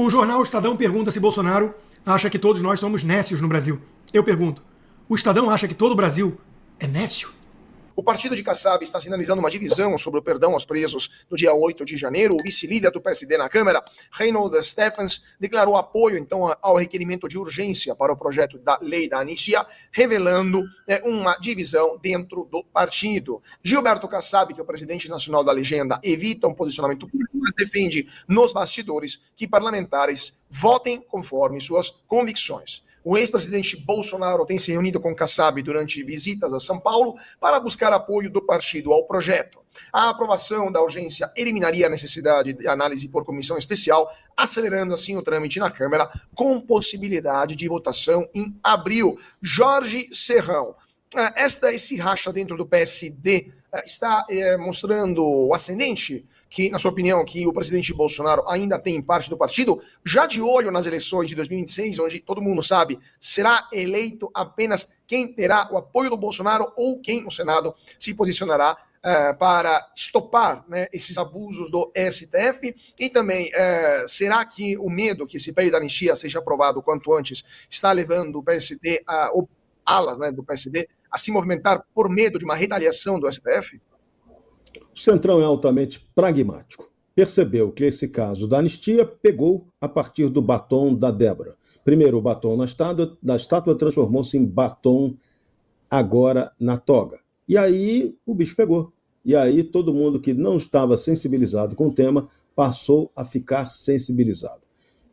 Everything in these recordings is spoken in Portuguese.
O jornal Estadão pergunta se Bolsonaro acha que todos nós somos nécios no Brasil. Eu pergunto, o Estadão acha que todo o Brasil é nécio? O partido de Kassab está sinalizando uma divisão sobre o perdão aos presos no dia 8 de janeiro. O vice-líder do PSD na Câmara, Reinhold Stephens, declarou apoio, então, ao requerimento de urgência para o projeto da lei da anistia, revelando uma divisão dentro do partido. Gilberto Kassab, que é o presidente nacional da legenda, evita um posicionamento público, mas defende nos bastidores que parlamentares votem conforme suas convicções. O ex-presidente Bolsonaro tem se reunido com Kassab durante visitas a São Paulo para buscar apoio do partido ao projeto. A aprovação da urgência eliminaria a necessidade de análise por comissão especial, acelerando assim o trâmite na Câmara, com possibilidade de votação em abril. Jorge Serrão, esse racha dentro do PSD está mostrando o ascendente que, na sua opinião, que o presidente Bolsonaro ainda tem parte do partido, já de olho nas eleições de 2026, onde todo mundo sabe, será eleito apenas quem terá o apoio do Bolsonaro ou quem no Senado se posicionará para estopar, né, esses abusos do STF? E também, será que o medo que esse PL da anistia seja aprovado quanto antes está levando o PSD, alas, né, do PSD, a se movimentar por medo de uma retaliação do STF? O Centrão é altamente pragmático. Percebeu que esse caso da anistia pegou a partir do batom da Débora. Primeiro o batom na estátua transformou-se em batom agora na toga. E aí o bicho pegou. E aí todo mundo que não estava sensibilizado com o tema passou a ficar sensibilizado.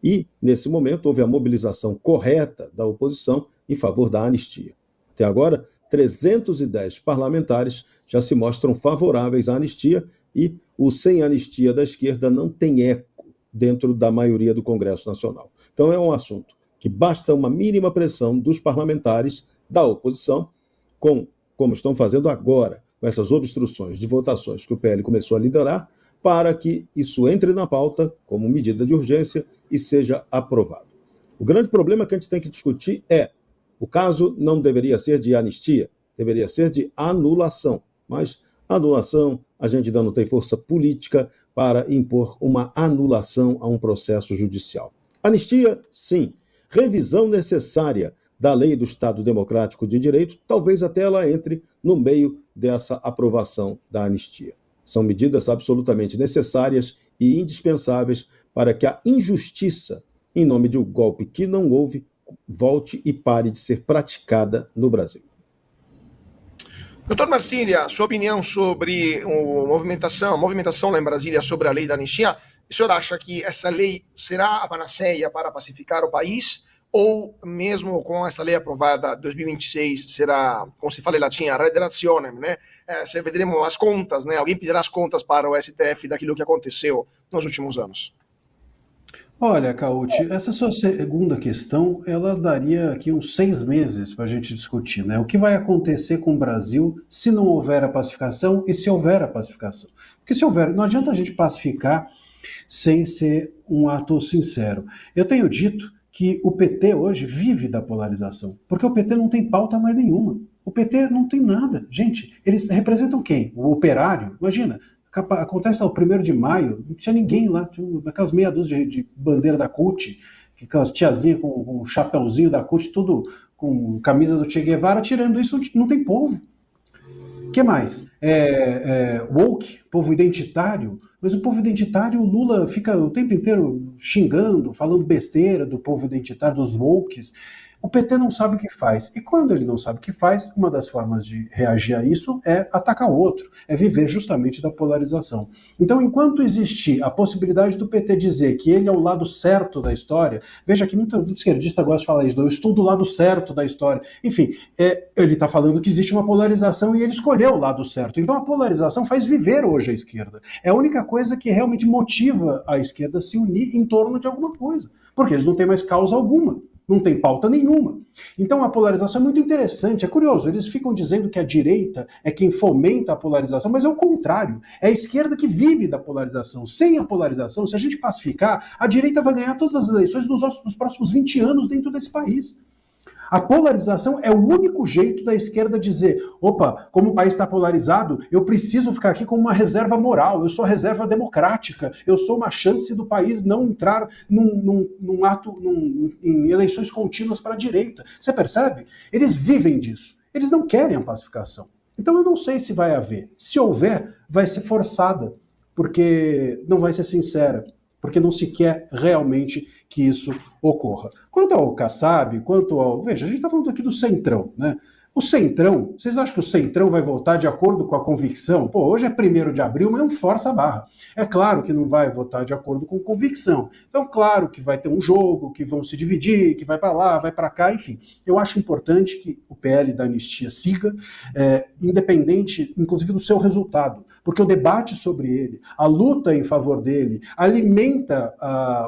E, nesse momento, houve a mobilização correta da oposição em favor da anistia. Até agora, 310 parlamentares já se mostram favoráveis à anistia e o sem anistia da esquerda não tem eco dentro da maioria do Congresso Nacional. Então é um assunto que basta uma mínima pressão dos parlamentares da oposição, como estão fazendo agora, com essas obstruções de votações que o PL começou a liderar, para que isso entre na pauta como medida de urgência e seja aprovado. O grande problema que a gente tem que discutir é: o caso não deveria ser de anistia, deveria ser de anulação. Mas anulação, a gente ainda não tem força política para impor uma anulação a um processo judicial. Anistia, sim. Revisão necessária da lei do Estado Democrático de Direito, talvez até ela entre no meio dessa aprovação da anistia. São medidas absolutamente necessárias e indispensáveis para que a injustiça, em nome de um golpe que não houve, volte e pare de ser praticada no Brasil. Doutor Marcília, sua opinião sobre a movimentação lá em Brasília sobre a lei da anistia, o senhor acha que essa lei será a panaceia para pacificar o país? Ou mesmo com essa lei aprovada em 2026, será, como se fala em latim, a redazione, né? Se veremos as contas, né? Alguém pedirá as contas para o STF daquilo que aconteceu nos últimos anos. Olha, Cauti, essa sua segunda questão, ela daria aqui uns 6 meses para a gente discutir, né? O que vai acontecer com o Brasil se não houver a pacificação e se houver a pacificação? Porque se houver, não adianta a gente pacificar sem ser um ato sincero. Eu tenho dito que o PT hoje vive da polarização, porque o PT não tem pauta mais nenhuma. O PT não tem nada. Gente, eles representam quem? O operário? Imagina, acontece o 1º de maio, não tinha ninguém lá, tinha aquelas meia dúzia de bandeira da CUT, aquelas tiazinhas com um chapeuzinho da CUT, tudo com camisa do Che Guevara, tirando isso, não tem povo. O que mais? Woke, povo identitário, mas o povo identitário, o Lula fica o tempo inteiro xingando, falando besteira do povo identitário, dos wokes. O PT não sabe o que faz. E quando ele não sabe o que faz, uma das formas de reagir a isso é atacar o outro, é viver justamente da polarização. Então, enquanto existir a possibilidade do PT dizer que ele é o lado certo da história, veja que muito esquerdista gosta de falar isso, eu estou do lado certo da história. Enfim, ele está falando que existe uma polarização e ele escolheu o lado certo. Então, a polarização faz viver hoje a esquerda. É a única coisa que realmente motiva a esquerda a se unir em torno de alguma coisa, porque eles não têm mais causa alguma. Não tem pauta nenhuma. Então a polarização é muito interessante, é curioso, eles ficam dizendo que a direita é quem fomenta a polarização, mas é o contrário, é a esquerda que vive da polarização. Sem a polarização, se a gente pacificar, a direita vai ganhar todas as eleições nos próximos 20 anos dentro desse país. A polarização é o único jeito da esquerda dizer, opa, como o país está polarizado, eu preciso ficar aqui como uma reserva moral, eu sou reserva democrática, eu sou uma chance do país não entrar em eleições contínuas para a direita. Você percebe? Eles vivem disso. Eles não querem a pacificação. Então eu não sei se vai haver. Se houver, vai ser forçada, porque não vai ser sincera, porque não se quer realmente que isso ocorra. Quanto ao Kassab, Veja, a gente está falando aqui do Centrão, né? O Centrão, vocês acham que o Centrão vai votar de acordo com a convicção? Pô, hoje é 1º de abril, mas não força a barra. É claro que não vai votar de acordo com convicção. Então, claro que vai ter um jogo, que vão se dividir, que vai para lá, vai para cá, enfim. Eu acho importante que o PL da anistia siga, independente, inclusive, do seu resultado. Porque o debate sobre ele, a luta em favor dele, alimenta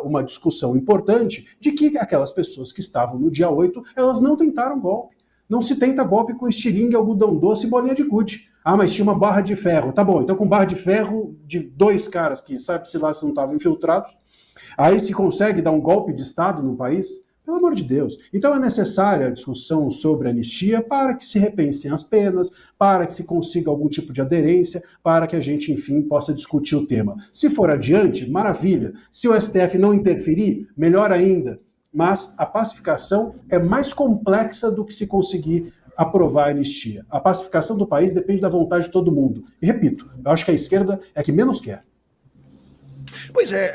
uma discussão importante de que aquelas pessoas que estavam no dia 8, elas não tentaram golpe. Não se tenta golpe com estilingue, algodão doce e bolinha de gude. Ah, mas tinha uma barra de ferro. Tá bom, então com barra de ferro de 2 caras que sabe-se lá se não estavam infiltrados, aí se consegue dar um golpe de Estado no país? Pelo amor de Deus. Então é necessária a discussão sobre a anistia para que se repensem as penas, para que se consiga algum tipo de aderência, para que a gente, enfim, possa discutir o tema. Se for adiante, maravilha. Se o STF não interferir, melhor ainda. Mas a pacificação é mais complexa do que se conseguir aprovar a anistia. A pacificação do país depende da vontade de todo mundo. E repito, eu acho que a esquerda é a que menos quer. Pois é,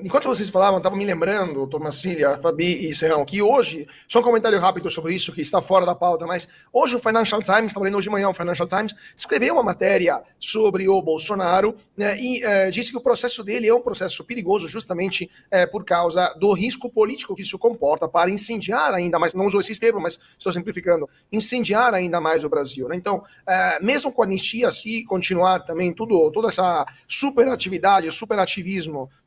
enquanto vocês falavam, estava me lembrando, doutor Marcília, Fabi e Serrão, que hoje, só um comentário rápido sobre isso, que está fora da pauta, mas hoje o Financial Times, estava lendo hoje de manhã, o Financial Times escreveu uma matéria sobre o Bolsonaro, né, e disse que o processo dele é um processo perigoso justamente por causa do risco político que isso comporta para incendiar ainda mais, não usou esses termos, mas estou simplificando, incendiar ainda mais o Brasil. Né? Então, mesmo com a anistia, se continuar também toda essa superatividade, superativismo,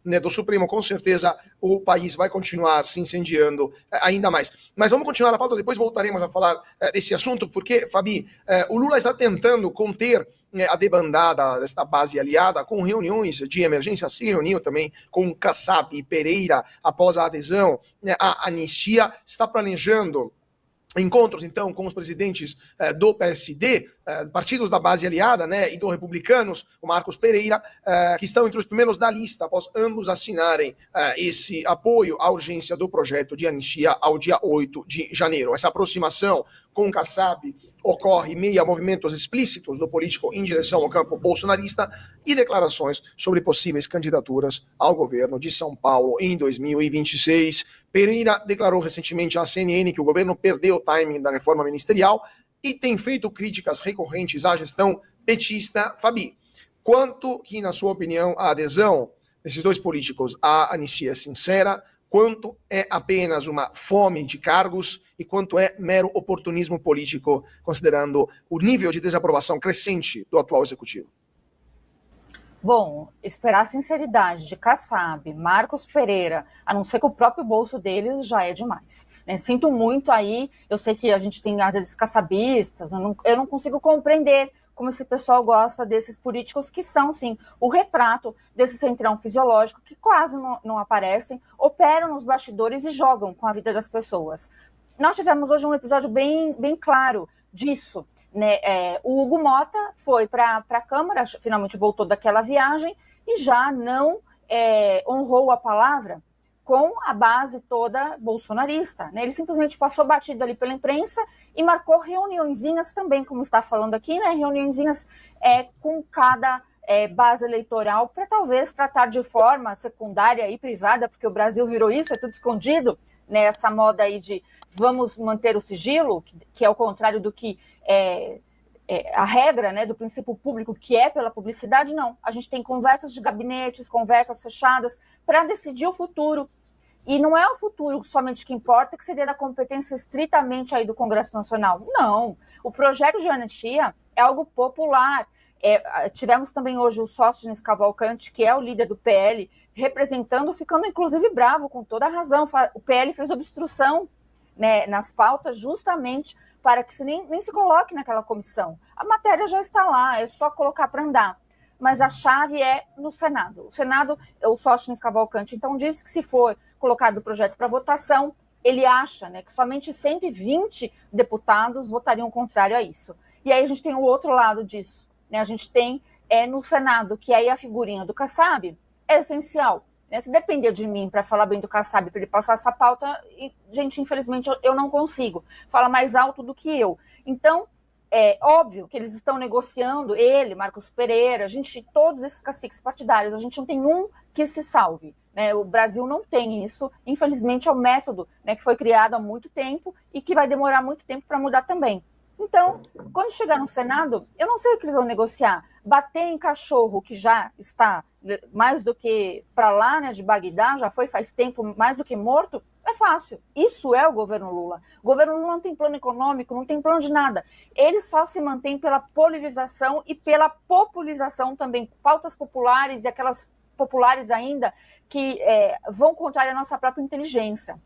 né, do Supremo, com certeza o país vai continuar se incendiando ainda mais. Mas vamos continuar a pauta, depois voltaremos a falar desse assunto, porque, Fabi, o Lula está tentando conter a debandada desta base aliada com reuniões de emergência, se reuniu também com Kassab e Pereira após a adesão à anistia, está planejando encontros, então, com os presidentes do PSD, partidos da base aliada, né, e do Republicanos, o Marcos Pereira, que estão entre os primeiros da lista, após ambos assinarem esse apoio à urgência do projeto de anistia ao dia 8 de janeiro. Essa aproximação com Kassab ocorre meio a movimentos explícitos do político em direção ao campo bolsonarista e declarações sobre possíveis candidaturas ao governo de São Paulo em 2026. Pereira declarou recentemente à CNN que o governo perdeu o timing da reforma ministerial e tem feito críticas recorrentes à gestão petista. Fabi, quanto que, na sua opinião, a adesão desses dois políticos à anistia é sincera, quanto é apenas uma fome de cargos e quanto é mero oportunismo político, considerando o nível de desaprovação crescente do atual executivo? Bom, esperar a sinceridade de Kassab, Marcos Pereira, a não ser que o próprio bolso deles, já é demais. Né? Sinto muito aí, eu sei que a gente tem, às vezes, kassabistas, eu não consigo compreender como esse pessoal gosta desses políticos que são, sim, o retrato desse centrão fisiológico que quase não aparecem, operam nos bastidores e jogam com a vida das pessoas. Nós tivemos hoje um episódio bem claro disso. Né? O Hugo Mota foi para a Câmara, finalmente voltou daquela viagem e já não honrou a palavra com a base toda bolsonarista. Né? Ele simplesmente passou batido ali pela imprensa e marcou reuniõezinhas também, como está falando aqui, né? Reuniõezinhas com cada base eleitoral para talvez tratar de forma secundária e privada, porque o Brasil virou isso, é tudo escondido, né? Essa moda aí de vamos manter o sigilo, que é o contrário do que a regra, né, do princípio público, que é pela publicidade. Não. A gente tem conversas de gabinetes, conversas fechadas para decidir o futuro. E não é o futuro somente que importa, que seria da competência estritamente aí do Congresso Nacional. Não. O projeto de anistia é algo popular. Tivemos também hoje o Sóstenes Cavalcante, que é o líder do PL, representando, ficando inclusive bravo, com toda a razão. O PL fez obstrução, né, nas pautas justamente para que nem se coloque naquela comissão. A matéria já está lá, é só colocar para andar. Mas a chave é no Senado. O Senado, o Sóstenes Cavalcante, então, disse que se for colocado o projeto para votação, ele acha, né, que somente 120 deputados votariam contrário a isso. E aí a gente tem o outro lado disso, né? A gente tem no Senado, que aí a figurinha do Kassab é essencial. Né? Se depender de mim para falar bem do Kassab, para ele passar essa pauta, gente, infelizmente eu não consigo. Fala mais alto do que eu. Então, é óbvio que eles estão negociando, ele, Marcos Pereira, todos esses caciques partidários, a gente não tem um que se salve. Né? O Brasil não tem isso, infelizmente é um método, né, que foi criado há muito tempo e que vai demorar muito tempo para mudar também. Então, quando chegar no Senado, eu não sei o que eles vão negociar. Bater em cachorro que já está mais do que para lá, né, de Bagdá, já foi faz tempo mais do que morto, é fácil. Isso é o governo Lula. O governo Lula não tem plano econômico, não tem plano de nada. Ele só se mantém pela polarização e pela populização também. Pautas populares e aquelas populares ainda que vão contrário à nossa própria inteligência.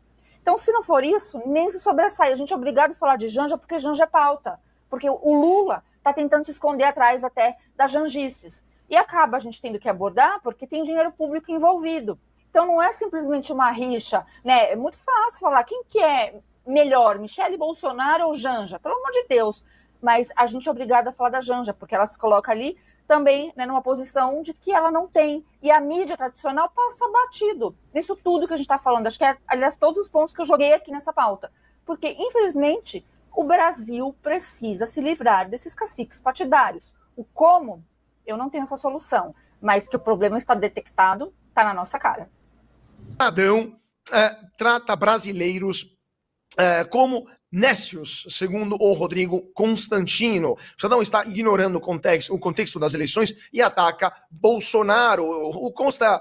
Então, se não for isso, nem se sobressai. A gente é obrigado a falar de Janja porque Janja é pauta. Porque o Lula está tentando se esconder atrás até das janjices. E acaba a gente tendo que abordar porque tem dinheiro público envolvido. Então, não é simplesmente uma rixa. Né? É muito fácil falar quem que é melhor, Michele Bolsonaro ou Janja? Pelo amor de Deus. Mas a gente é obrigado a falar da Janja, porque ela se coloca ali também, né, numa posição de que ela não tem. E a mídia tradicional passa batido nisso tudo que a gente está falando. Acho que aliás, todos os pontos que eu joguei aqui nessa pauta. Porque, infelizmente, o Brasil precisa se livrar desses caciques partidários. O como, eu não tenho essa solução. Mas que o problema está detectado, está na nossa cara. Adão trata brasileiros como nécios, segundo o Rodrigo Constantino. O Estadão está ignorando o contexto das eleições e ataca Bolsonaro. O Consta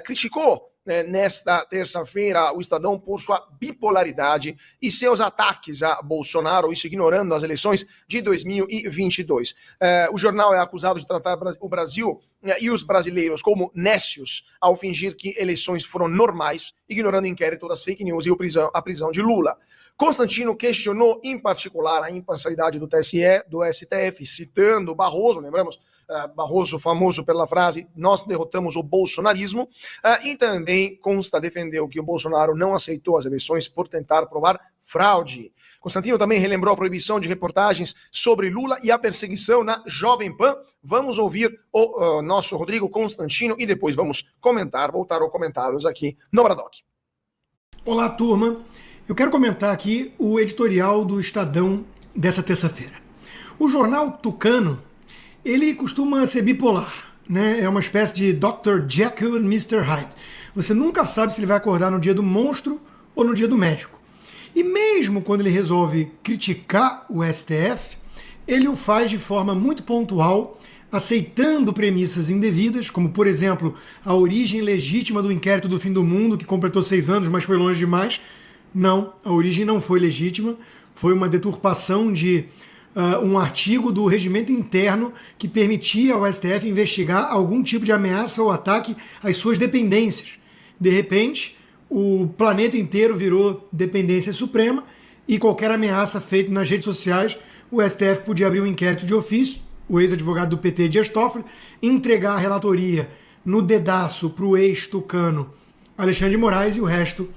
criticou nesta terça-feira o Estadão por sua bipolaridade e seus ataques a Bolsonaro, isso ignorando as eleições de 2022. O jornal é acusado de tratar o Brasil e os brasileiros como nécios ao fingir que eleições foram normais, ignorando o inquérito das fake news e a prisão de Lula. Constantino questionou, em particular, a imparcialidade do TSE, do STF, citando Barroso, lembramos, Barroso famoso pela frase "nós derrotamos o bolsonarismo", e também Consta defendeu que o Bolsonaro não aceitou as eleições por tentar provar fraude. Constantino também relembrou a proibição de reportagens sobre Lula e a perseguição na Jovem Pan. Vamos ouvir o nosso Rodrigo Constantino e depois vamos voltar aos comentários aqui no Bradock. Olá, turma. Eu quero comentar aqui o editorial do Estadão dessa terça-feira. O jornal tucano, ele costuma ser bipolar, né? É uma espécie de Dr. Jekyll e Mr. Hyde. Você nunca sabe se ele vai acordar no dia do monstro ou no dia do médico. E mesmo quando ele resolve criticar o STF, ele o faz de forma muito pontual, aceitando premissas indevidas, como, por exemplo, a origem legítima do inquérito do fim do mundo, que completou 6 anos, mas foi longe demais. Não, a origem não foi legítima, foi uma deturpação de um artigo do regimento interno que permitia ao STF investigar algum tipo de ameaça ou ataque às suas dependências. De repente, o planeta inteiro virou dependência suprema e qualquer ameaça feita nas redes sociais, o STF podia abrir um inquérito de ofício, o ex-advogado do PT, Dias Toffoli, entregar a relatoria no dedaço para o ex-tucano Alexandre de Moraes e o resto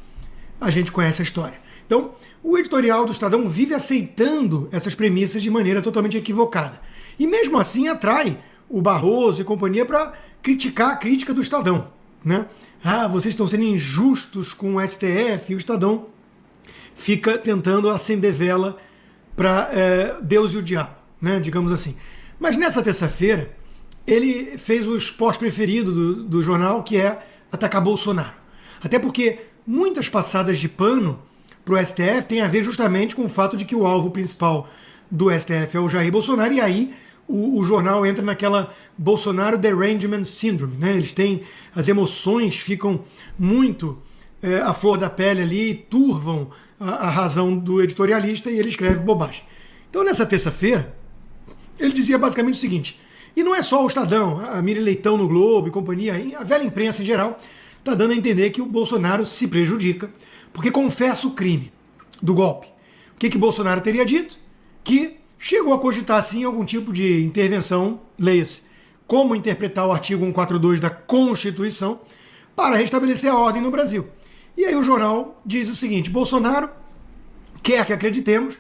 a gente conhece a história. Então, o editorial do Estadão vive aceitando essas premissas de maneira totalmente equivocada. E mesmo assim atrai o Barroso e companhia para criticar a crítica do Estadão. Né? Vocês estão sendo injustos com o STF, e o Estadão fica tentando acender vela para Deus e o diabo, né? Digamos assim. Mas nessa terça-feira, ele fez o esporte preferido do jornal, que é atacar Bolsonaro. Até porque muitas passadas de pano para o STF têm a ver justamente com o fato de que o alvo principal do STF é o Jair Bolsonaro, e aí o jornal entra naquela Bolsonaro Derangement Syndrome, né? Eles têm, as emoções ficam muito à flor da pele ali, turvam a razão do editorialista e ele escreve bobagem. Então nessa terça-feira, ele dizia basicamente o seguinte: e não é só o Estadão, a Miri Leitão no Globo e companhia, a velha imprensa em geral, está dando a entender que o Bolsonaro se prejudica porque confessa o crime do golpe. O que Bolsonaro teria dito? Que chegou a cogitar, sim, algum tipo de intervenção, leia-se, como interpretar o artigo 142 da Constituição para restabelecer a ordem no Brasil. E aí o jornal diz o seguinte: Bolsonaro quer que acreditemos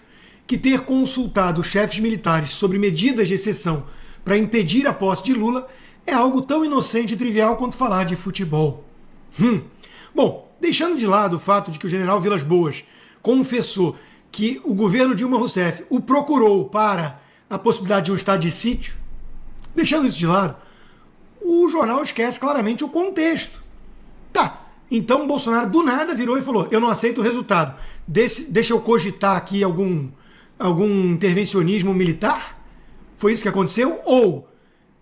que ter consultado chefes militares sobre medidas de exceção para impedir a posse de Lula é algo tão inocente e trivial quanto falar de futebol. Bom, deixando de lado o fato de que o general Vilas Boas confessou que o governo Dilma Rousseff o procurou para a possibilidade de um estado de sítio, deixando isso de lado, o jornal esquece claramente o contexto. Tá, então Bolsonaro do nada virou e falou: eu não aceito o resultado, deixa eu cogitar aqui algum intervencionismo militar? Foi isso que aconteceu? Ou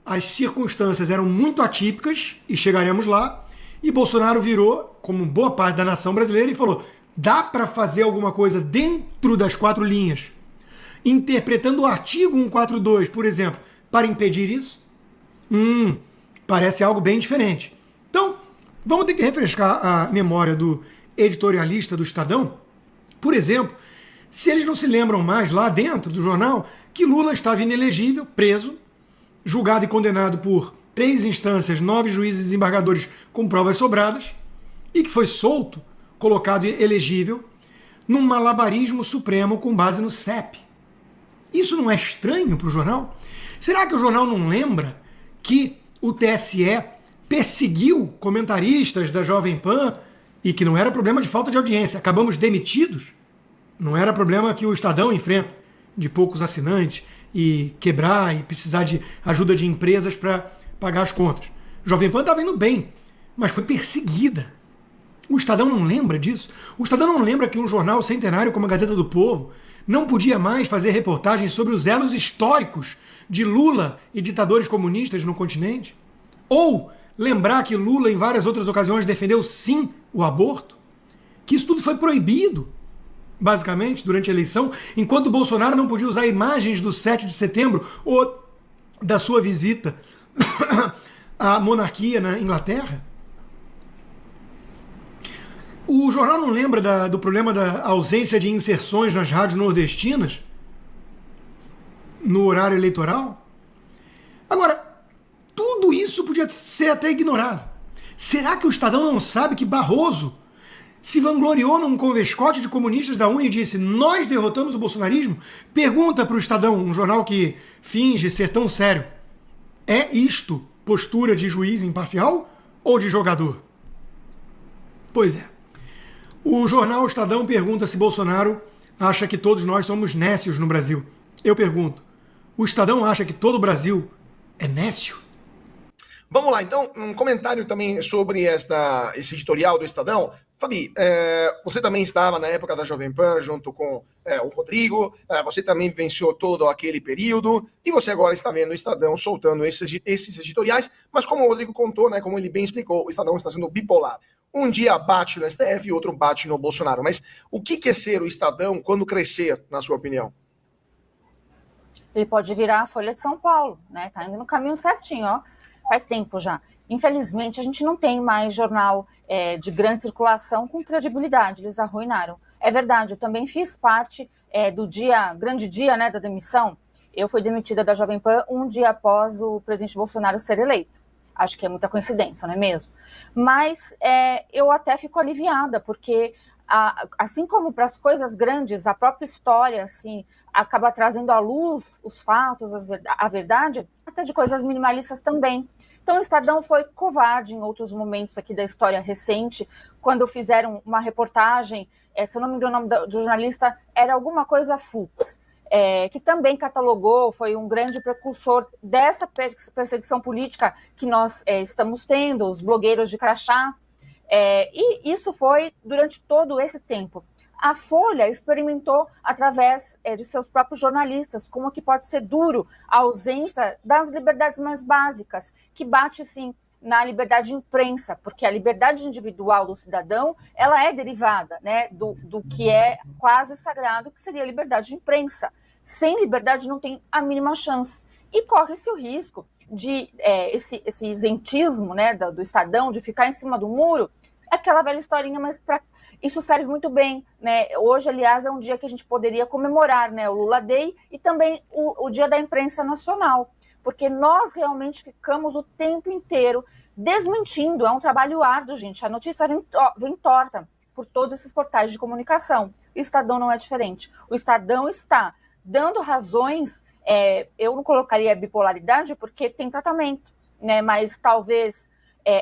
as circunstâncias eram muito atípicas, e chegaremos lá, e Bolsonaro virou, como boa parte da nação brasileira, e falou: dá para fazer alguma coisa dentro das 4 linhas, interpretando o artigo 142, por exemplo, para impedir isso? Parece algo bem diferente. Então, vamos ter que refrescar a memória do editorialista do Estadão, por exemplo, se eles não se lembram mais lá dentro do jornal que Lula estava inelegível, preso, julgado e condenado por 3 instâncias, 9 juízes e desembargadores com provas sobradas, e que foi solto, colocado elegível, num malabarismo supremo com base no CEP. Isso não é estranho para o jornal? Será que o jornal não lembra que o TSE perseguiu comentaristas da Jovem Pan e que não era problema de falta de audiência, acabamos demitidos? Não era problema que o Estadão enfrenta, de poucos assinantes, e quebrar e precisar de ajuda de empresas para pagar as contas. Jovem Pan estava indo bem, mas foi perseguida. O Estadão não lembra disso? O Estadão não lembra que um jornal centenário como a Gazeta do Povo não podia mais fazer reportagens sobre os elos históricos de Lula e ditadores comunistas no continente? Ou lembrar que Lula em várias outras ocasiões defendeu sim o aborto? Que isso tudo foi proibido, basicamente, durante a eleição, enquanto Bolsonaro não podia usar imagens do 7 de setembro ou da sua visita à monarquia na Inglaterra? O jornal não lembra do problema da ausência de inserções nas rádios nordestinas no horário eleitoral? Agora, tudo isso podia ser até ignorado. Será que o Estadão não sabe que Barroso se vangloriou num convescote de comunistas da UNE e disse: nós derrotamos o bolsonarismo? Pergunta para o Estadão, um jornal que finge ser tão sério: é isto postura de juiz imparcial ou de jogador? Pois é. O jornal Estadão pergunta se Bolsonaro acha que todos nós somos nécios no Brasil. Eu pergunto: o Estadão acha que todo o Brasil é nécio? Vamos lá, então, um comentário também sobre esse editorial do Estadão. Fabi, você também estava na época da Jovem Pan junto com o Rodrigo, você também vivenciou todo aquele período, e você agora está vendo o Estadão soltando esses editoriais, mas como o Rodrigo contou, né, como ele bem explicou, o Estadão está sendo bipolar. Um dia bate no STF e outro bate no Bolsonaro. Mas o que é ser o Estadão quando crescer, na sua opinião? Ele pode virar a Folha de São Paulo, né? Tá indo no caminho certinho, ó. Faz tempo já. Infelizmente, a gente não tem mais jornal de grande circulação com credibilidade. Eles arruinaram. É verdade, eu também fiz parte do grande dia, né, da demissão. Eu fui demitida da Jovem Pan um dia após o presidente Bolsonaro ser eleito. Acho que é muita coincidência, não é mesmo? Mas eu até fico aliviada, porque assim como para as coisas grandes, a própria história assim, acaba trazendo à luz os fatos, a verdade, até de coisas minimalistas também. Então o Estadão foi covarde em outros momentos aqui da história recente, quando fizeram uma reportagem, se eu não me engano o nome do jornalista era alguma coisa Fux, que também catalogou, foi um grande precursor dessa perseguição política que nós estamos tendo, os blogueiros de crachá, e isso foi durante todo esse tempo. A Folha experimentou, através de seus próprios jornalistas, como que pode ser duro a ausência das liberdades mais básicas, que bate, sim, na liberdade de imprensa, porque a liberdade individual do cidadão, ela é derivada, né, do que é quase sagrado, que seria a liberdade de imprensa. Sem liberdade não tem a mínima chance. E corre-se o risco de esse isentismo, né, do Estadão, de ficar em cima do muro, aquela velha historinha, mas isso serve muito bem, né? Hoje, aliás, é um dia que a gente poderia comemorar, né, o Lula Day e também o Dia da Imprensa Nacional, porque nós realmente ficamos o tempo inteiro desmentindo. É um trabalho árduo, gente. A notícia vem torta. por todos esses portais de comunicação. O Estadão não é diferente. O Estadão está dando razões, eu não colocaria bipolaridade porque tem tratamento, né? Mas talvez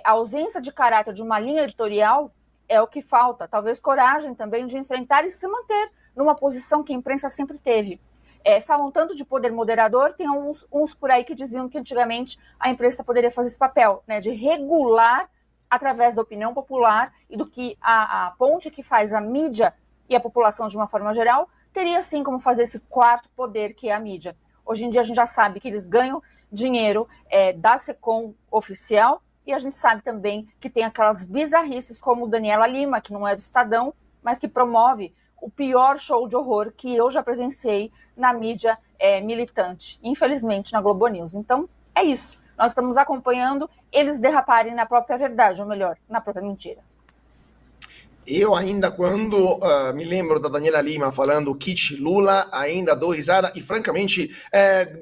a ausência de caráter de uma linha editorial é o que falta. Talvez coragem também de enfrentar e se manter numa posição que a imprensa sempre teve. Falam tanto de poder moderador, tem uns por aí que diziam que antigamente a imprensa poderia fazer esse papel, né, de regular através da opinião popular e do que a ponte que faz a mídia e a população de uma forma geral, teria sim como fazer esse quarto poder que é a mídia. Hoje em dia a gente já sabe que eles ganham dinheiro da SECOM oficial e a gente sabe também que tem aquelas bizarrices como Daniela Lima, que não é do Estadão, mas que promove o pior show de horror que eu já presenciei na mídia militante, infelizmente, na Globo News. Então, é isso. Nós estamos acompanhando eles derraparem na própria verdade, ou melhor, na própria mentira. Eu ainda, quando me lembro da Daniela Lima falando kit Lula, ainda dou risada e, francamente,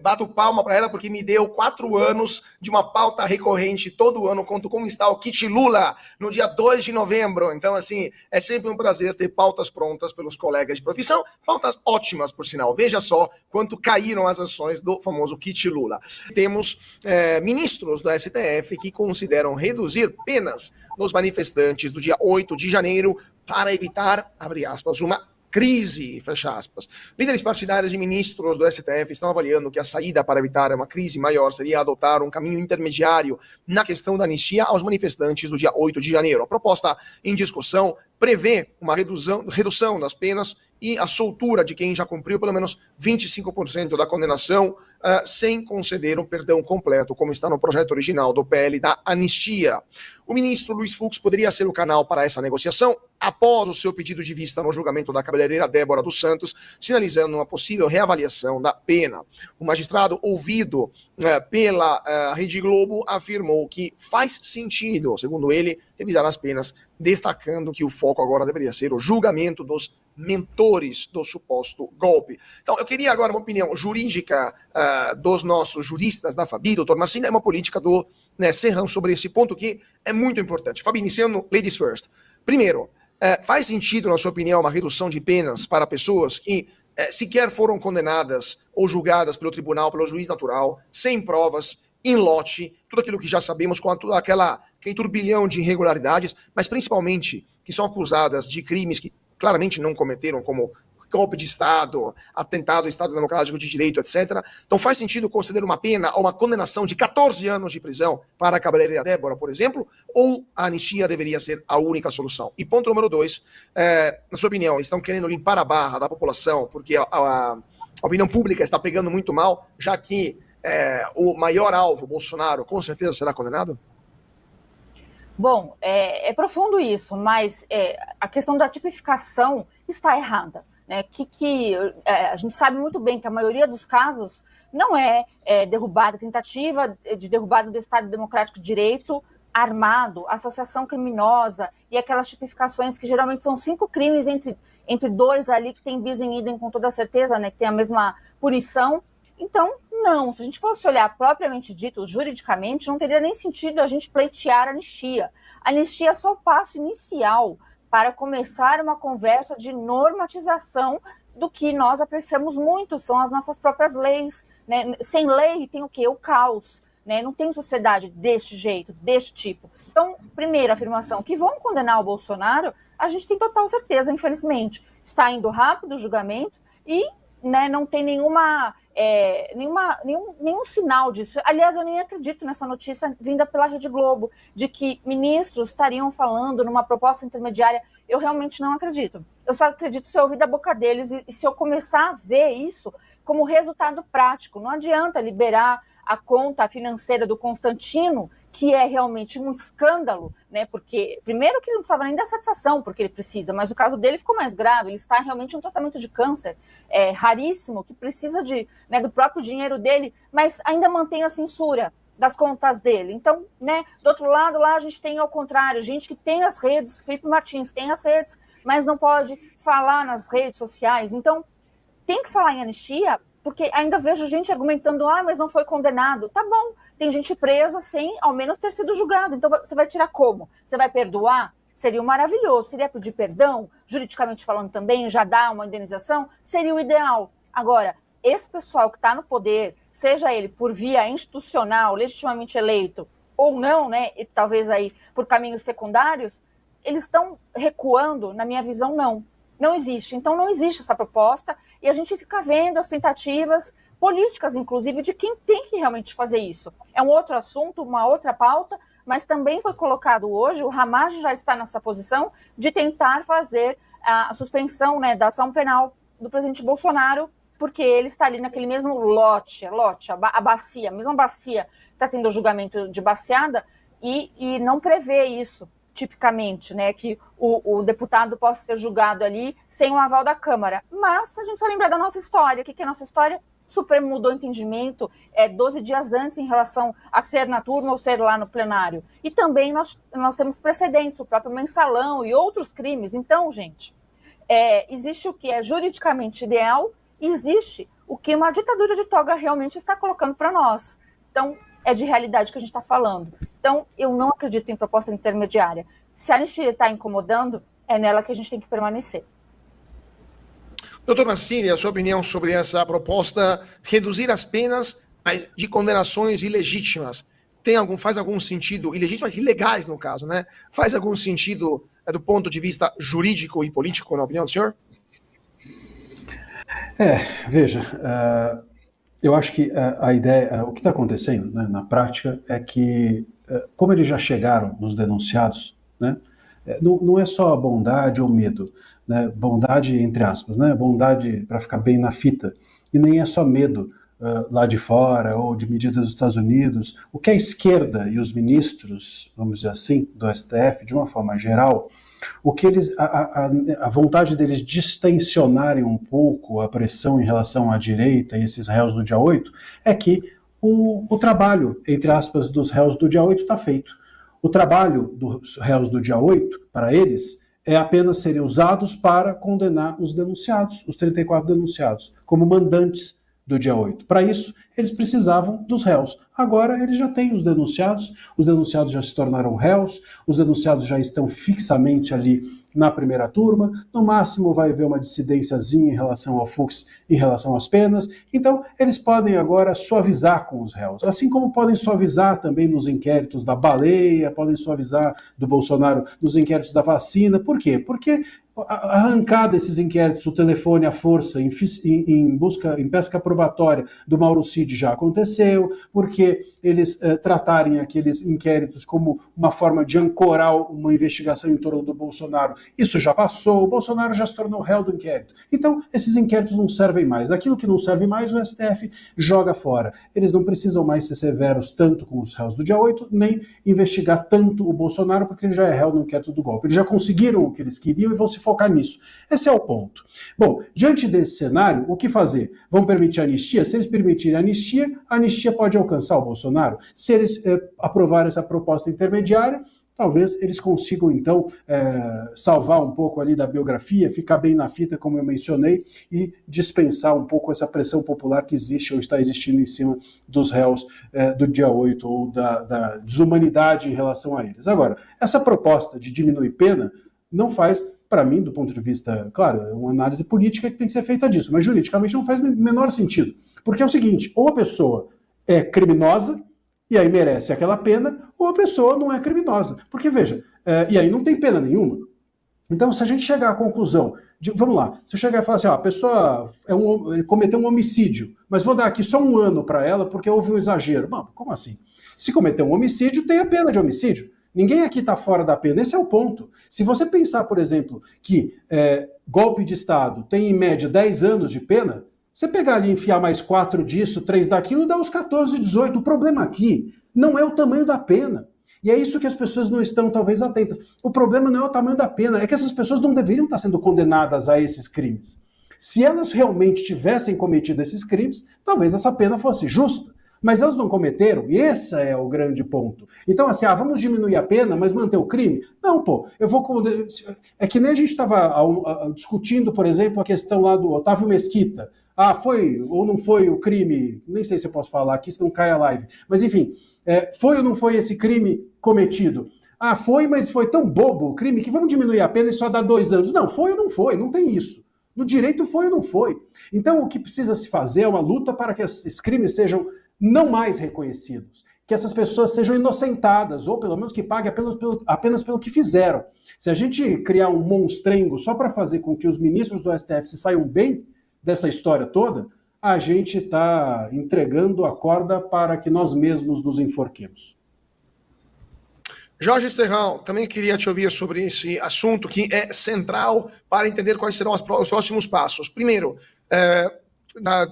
bato palma para ela porque me deu 4 anos de uma pauta recorrente todo ano, conto como está o kit Lula no dia 2 de novembro. Então, assim, é sempre um prazer ter pautas prontas pelos colegas de profissão, pautas ótimas, por sinal. Veja só quanto caíram as ações do famoso kit Lula. Temos ministros do STF que consideram reduzir penas dos manifestantes do dia 8 de janeiro para evitar, abre aspas, uma crise, fecha aspas. Líderes partidários e ministros do STF estão avaliando que a saída para evitar uma crise maior seria adotar um caminho intermediário na questão da anistia aos manifestantes do dia 8 de janeiro. A proposta em discussão prevê uma redução das penas e a soltura de quem já cumpriu pelo menos 25% da condenação, sem conceder um perdão completo, como está no projeto original do PL da anistia. O ministro Luiz Fux poderia ser o canal para essa negociação após o seu pedido de vista no julgamento da cabeleireira Débora dos Santos, sinalizando uma possível reavaliação da pena. O magistrado ouvido pela Rede Globo afirmou que faz sentido, segundo ele, revisar as penas, destacando que o foco agora deveria ser o julgamento dos mentores do suposto golpe. Então, eu queria agora uma opinião jurídica dos nossos juristas da Fabi, doutor Marcino, é uma política do Serrão sobre esse ponto que é muito importante. Fabi, iniciando Ladies First. Primeiro, faz sentido, na sua opinião, uma redução de penas para pessoas que sequer foram condenadas ou julgadas pelo tribunal, pelo juiz natural, sem provas, em lote, tudo aquilo que já sabemos, com aquele turbilhão de irregularidades, mas principalmente que são acusadas de crimes que claramente não cometeram, como golpe de Estado, atentado ao Estado Democrático de Direito, etc. Então faz sentido conceder uma pena ou uma condenação de 14 anos de prisão para a cabeleireira Débora, por exemplo, ou a anistia deveria ser a única solução? E ponto número 2, na sua opinião, eles estão querendo limpar a barra da população porque a opinião pública está pegando muito mal, já que o maior alvo, Bolsonaro, com certeza será condenado? Bom, é profundo isso, mas a questão da tipificação está errada. Né? A gente sabe muito bem que a maioria dos casos não é tentativa de derrubada do Estado Democrático de Direito armado, associação criminosa e aquelas tipificações que geralmente são 5 crimes entre 2 ali que tem bis em idem com toda certeza, né, que tem a mesma punição. Então, não, se a gente fosse olhar propriamente dito, juridicamente, não teria nem sentido a gente pleitear a anistia. A anistia é só o passo inicial para começar uma conversa de normatização do que nós apreciamos muito, são as nossas próprias leis. Né? Sem lei tem o quê? O caos. Né? Não tem sociedade deste jeito, deste tipo. Então, primeira afirmação, que vão condenar o Bolsonaro, a gente tem total certeza, infelizmente. Está indo rápido o julgamento e não tem nenhum sinal disso. Aliás, eu nem acredito nessa notícia vinda pela Rede Globo, de que ministros estariam falando numa proposta intermediária. Eu realmente não acredito. Eu só acredito se eu ouvir da boca deles e se eu começar a ver isso como resultado prático. Não adianta liberar a conta financeira do Constantino, que é realmente um escândalo, né? Porque, primeiro, que ele não precisava nem da satisfação, porque ele precisa, mas o caso dele ficou mais grave, ele está realmente em um tratamento de câncer raríssimo, que precisa do próprio dinheiro dele, mas ainda mantém a censura das contas dele. Então, do outro lado, lá a gente tem, ao contrário, gente que tem as redes, Felipe Martins tem as redes, mas não pode falar nas redes sociais. Então, tem que falar em anistia, porque ainda vejo gente argumentando, mas não foi condenado. Tá bom, tem gente presa sem ao menos ter sido julgado. Então você vai tirar como? Você vai perdoar? seria maravilhoso. Seria pedir perdão, juridicamente falando também, já dar uma indenização, seria o ideal. Agora, esse pessoal que está no poder, seja ele por via institucional, legitimamente eleito, ou não, né, e talvez aí por caminhos secundários, eles estão recuando, na minha visão, não. Não existe. Então, não existe essa proposta e a gente fica vendo as tentativas políticas, inclusive, de quem tem que realmente fazer isso. É um outro assunto, uma outra pauta, mas também foi colocado hoje, o Hamas já está nessa posição de tentar fazer a suspensão, né, da ação penal do presidente Bolsonaro, porque ele está ali naquele mesmo lote, a bacia, a mesma bacia está tendo o julgamento de baseada e não prevê isso, tipicamente, né, que o deputado possa ser julgado ali sem o aval da Câmara. Mas a gente precisa lembrar da nossa história. O que é a nossa história? O Supremo mudou o entendimento 12 dias antes em relação a ser na turma ou ser lá no plenário. E também nós temos precedentes, o próprio mensalão e outros crimes. Então, gente, existe o que é juridicamente ideal e existe o que uma ditadura de toga realmente está colocando para nós. Então, é de realidade que a gente está falando. Então, eu não acredito em proposta intermediária. Se a anistia está incomodando, é nela que a gente tem que permanecer. Doutor Mancini, a sua opinião sobre essa proposta, reduzir as penas de condenações ilegítimas, faz algum sentido, ilegítimas, ilegais no caso, né? Faz algum sentido do ponto de vista jurídico e político, na opinião do senhor? Veja, eu acho que a ideia, o que está acontecendo, né, na prática é que, como eles já chegaram nos denunciados, né, não é só bondade ou medo, né, bondade entre aspas, né, bondade para ficar bem na fita, e nem é só medo lá de fora ou de medidas dos Estados Unidos. O que a esquerda e os ministros, vamos dizer assim, do STF, de uma forma geral, o que eles, a vontade deles distensionarem um pouco a pressão em relação à direita e esses réus do dia 8 é que o trabalho, entre aspas, dos réus do dia 8 está feito. O trabalho dos réus do dia 8, para eles, é apenas serem usados para condenar os denunciados, os 34 denunciados, como mandantes do dia 8. Para isso, eles precisavam dos réus. Agora, eles já têm os denunciados já se tornaram réus, os denunciados já estão fixamente ali na primeira turma, no máximo vai haver uma dissidênciazinha em relação ao Fux, em relação às penas, então eles podem agora suavizar com os réus, assim como podem suavizar também nos inquéritos da baleia, podem suavizar do Bolsonaro nos inquéritos da vacina. Por quê? Porque arrancar desses inquéritos o telefone à força em pesca probatória do Mauro Cid já aconteceu, porque eles tratarem aqueles inquéritos como uma forma de ancorar uma investigação em torno do Bolsonaro, isso já passou, o Bolsonaro já se tornou réu do inquérito. Então, esses inquéritos não servem mais. Aquilo que não serve mais, o STF joga fora. Eles não precisam mais ser severos tanto com os réus do dia 8, nem investigar tanto o Bolsonaro, porque ele já é réu no inquérito do golpe. Eles já conseguiram o que eles queriam e vão se focar nisso. Esse é o ponto. Bom, diante desse cenário, o que fazer? Vão permitir a anistia? Se eles permitirem a anistia pode alcançar o Bolsonaro. Se eles aprovarem essa proposta intermediária, talvez eles consigam, então, salvar um pouco ali da biografia, ficar bem na fita, como eu mencionei, e dispensar um pouco essa pressão popular que existe ou está existindo em cima dos réus do dia 8, ou da desumanidade em relação a eles. Agora, essa proposta de diminuir pena não faz, para mim, do ponto de vista, claro, é uma análise política que tem que ser feita disso, mas juridicamente não faz o menor sentido. Porque é o seguinte, ou a pessoa é criminosa, e aí merece aquela pena, ou a pessoa não é criminosa. Porque, veja, e aí não tem pena nenhuma. Então, se a gente chegar à conclusão, vamos lá, se eu chegar e falar assim, a pessoa ele cometeu um homicídio, mas vou dar aqui só 1 ano para ela porque houve um exagero. Bom, como assim? Se cometeu um homicídio, tem a pena de homicídio. Ninguém aqui está fora da pena, esse é o ponto. Se você pensar, por exemplo, que golpe de Estado tem em média 10 anos de pena, você pegar ali e enfiar mais 4 disso, 3 daquilo, dá os 14, 18. O problema aqui não é o tamanho da pena. E é isso que as pessoas não estão, talvez, atentas. O problema não é o tamanho da pena, é que essas pessoas não deveriam estar sendo condenadas a esses crimes. Se elas realmente tivessem cometido esses crimes, talvez essa pena fosse justa. Mas elas não cometeram, e esse é o grande ponto. Então, assim, vamos diminuir a pena, mas manter o crime? Não, eu vou... É que nem a gente estava discutindo, por exemplo, a questão lá do Otávio Mesquita. Foi ou não foi o crime, nem sei se eu posso falar aqui, senão cai a live. Mas, enfim, foi ou não foi esse crime cometido? Ah, foi, mas foi tão bobo o crime que vamos diminuir a pena e só dar 2 anos. Não, foi ou não foi, não tem isso. No direito foi ou não foi. Então o que precisa se fazer é uma luta para que esses crimes sejam não mais reconhecidos, que essas pessoas sejam inocentadas, ou pelo menos que paguem apenas pelo que fizeram. Se a gente criar um monstrengo só para fazer com que os ministros do STF se saiam bem dessa história toda, a gente está entregando a corda para que nós mesmos nos enforquemos. Jorge Serrão, também queria te ouvir sobre esse assunto que é central para entender quais serão os próximos passos. Primeiro,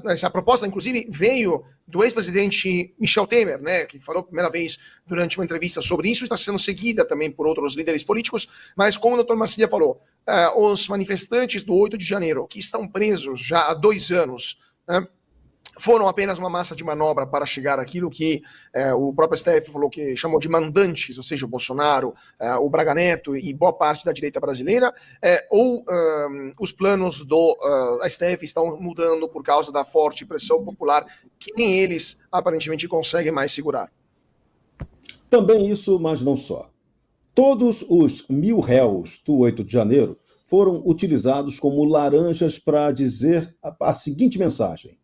essa proposta, inclusive, veio do ex-presidente Michel Temer, né, que falou a primeira vez durante uma entrevista sobre isso, está sendo seguida também por outros líderes políticos, mas como o doutor Marcília falou, os manifestantes do 8 de janeiro, que estão presos já há 2 anos, né, foram apenas uma massa de manobra para chegar àquilo que o próprio STF falou que chamou de mandantes, ou seja, o Bolsonaro, o Braga Neto e boa parte da direita brasileira, ou os planos do STF estão mudando por causa da forte pressão popular que nem eles aparentemente conseguem mais segurar? Também isso, mas não só. Todos os 1.000 réus do 8 de janeiro foram utilizados como laranjas para dizer a seguinte mensagem: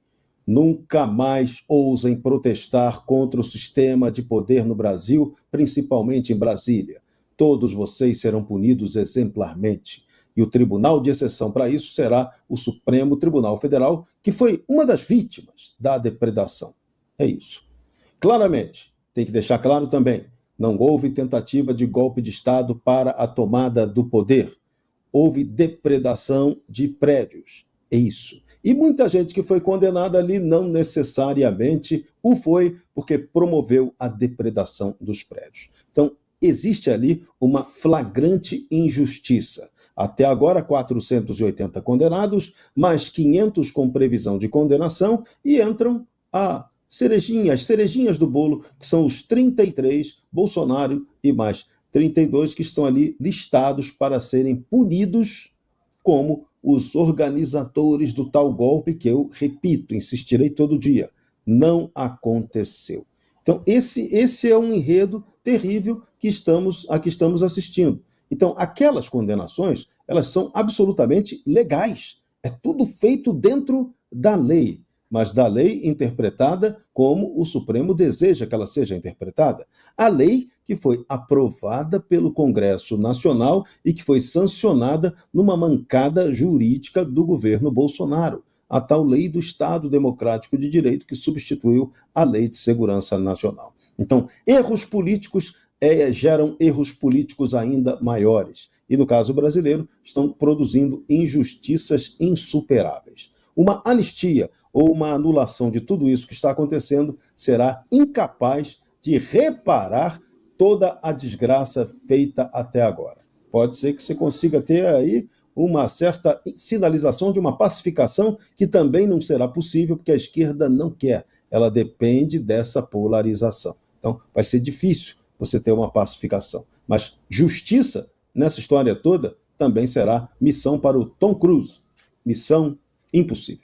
nunca mais ousem protestar contra o sistema de poder no Brasil, principalmente em Brasília. Todos vocês serão punidos exemplarmente. E o tribunal de exceção para isso será o Supremo Tribunal Federal, que foi uma das vítimas da depredação. É isso. Claramente, tem que deixar claro também, não houve tentativa de golpe de Estado para a tomada do poder. Houve depredação de prédios. É isso. E muita gente que foi condenada ali não necessariamente o foi porque promoveu a depredação dos prédios. Então, existe ali uma flagrante injustiça. Até agora, 480 condenados, mais 500 com previsão de condenação, e entram as cerejinhas do bolo, que são os 33, Bolsonaro e mais 32 que estão ali listados para serem punidos como os organizadores do tal golpe que eu, repito, insistirei todo dia, não aconteceu. Então, esse é um enredo terrível a que estamos assistindo. Então, aquelas condenações, elas são absolutamente legais. É tudo feito dentro da lei, mas da lei interpretada como o Supremo deseja que ela seja interpretada. A lei que foi aprovada pelo Congresso Nacional e que foi sancionada numa mancada jurídica do governo Bolsonaro, a tal lei do Estado Democrático de Direito que substituiu a Lei de Segurança Nacional. Então, erros políticos geram erros políticos ainda maiores. E, no caso brasileiro, estão produzindo injustiças insuperáveis. Uma anistia ou uma anulação de tudo isso que está acontecendo será incapaz de reparar toda a desgraça feita até agora. Pode ser que você consiga ter aí uma certa sinalização de uma pacificação que também não será possível porque a esquerda não quer. Ela depende dessa polarização. Então, vai ser difícil você ter uma pacificação. Mas justiça, nessa história toda, também será missão para o Tom Cruise. Missão impossível.